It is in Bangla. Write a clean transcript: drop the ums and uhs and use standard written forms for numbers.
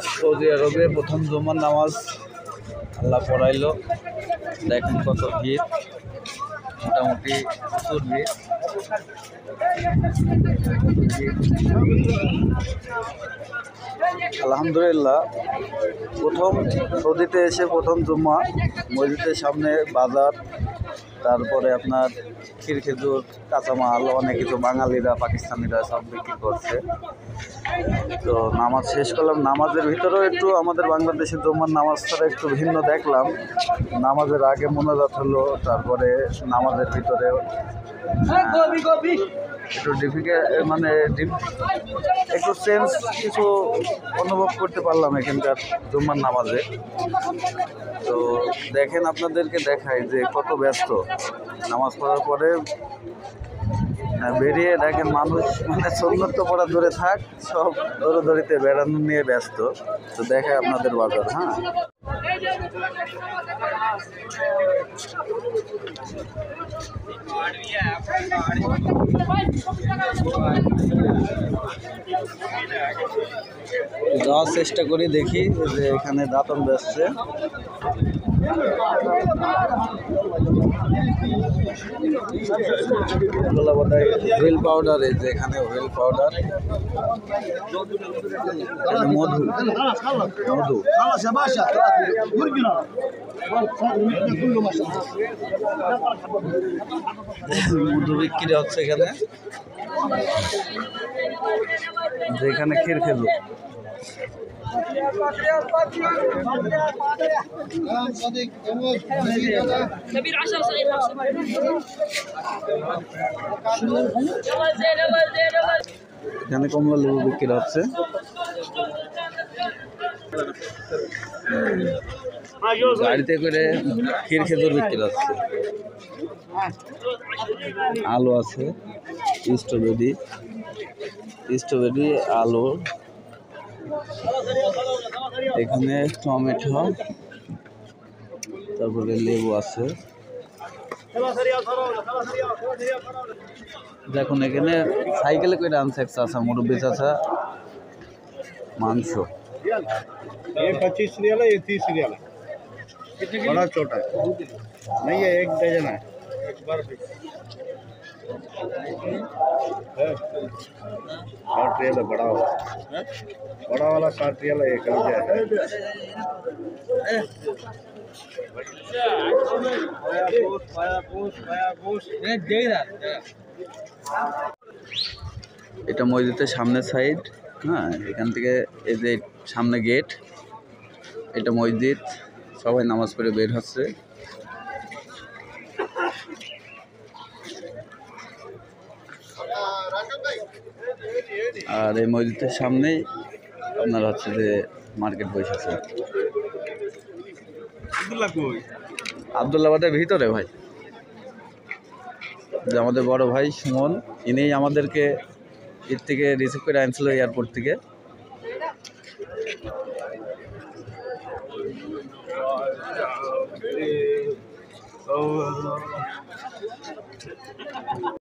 সৌদি আরবে প্রথম জুমার নামাজ আল্লাহ পড়াইলো। দেখেন কত ভিড়, মোটামুটি প্রচুর ভিড়। আলহামদুলিল্লাহ, প্রথম সৌদিতে এসে প্রথম জুম্মা, মসজিদের সামনে বাজার, তারপরে আপনার ক্ষীর খেজুর, কাঁচামাল, অনেক কিছু বাঙালিরা পাকিস্তানিরা সব বিক্রি করছে। তো নামাজ শেষ করলাম। নামাজের ভিতরেও একটু আমাদের বাংলাদেশের জুম্মার নামাজটা একটু ভিন্ন দেখলাম। নামাজের আগে মোনাজাত হলো, তারপরে নামাজের ভিতরে একটু মানে একটু চেঞ্জ কিছু অনুভব করতে পারলাম এখানকার জুম্মার নামাজে। তো দেখেন, আপনাদেরকে দেখাই যে কত ব্যস্ত। নামাজ পড়ার পরে বেরিয়ে দেখেন মানুষ মানে সুন্নত পড়া দূরে থাক, সব দৌড়াদৌড়িতে বেড়ানো নিয়ে ব্যস্ত। তো দেখায় আপনাদের বাজার। হ্যাঁ, যাওয়ার চেষ্টা করি, দেখি যে এখানে দাঁতন বেচছে। হুইল পাউডার, এই যে এখানে হুইল পাউডার, মধু মধু মধু বিক্রি হচ্ছে এখানে। যেখানে ক্ষীর খেজুর, এখানে কমলা লেবু বিক্রি হচ্ছে। গাড়িতে করে ক্ষীর খেজুর বিক্রি হচ্ছে। আলু আছে, স্ট্রবেরি, আলু, এখানে টমেটো, তারপরে লেবু আছে। দেখুন এখানে সাইকেলে করে আনছে এক চাচা, মুরব্বী চাচা, মাংস। ये 25 रियल है, ये 30 रियल है। बड़ा छोटा नहीं है, 1 डजन है। एक बार 60 रियल है बड़ा वाला। बड़ा वाला 60 रियल है, एक এটা মসজিদের সামনের সাইড। হ্যাঁ, এখান থেকে এই যে সামনে গেট, এটা মসজিদ। সবাই নামাজ পড়ে বের হচ্ছে। আর এই মসজিদের সামনেই আপনার হচ্ছে যে মার্কেট বসেছে। আব্দুল্লাবাদের ভিতরে ভাই, যে আমাদের বড় ভাই সুমন, ইনি আমাদেরকে এর থেকে রিসিভ করে আনছিল এয়ারপোর্ট থেকে।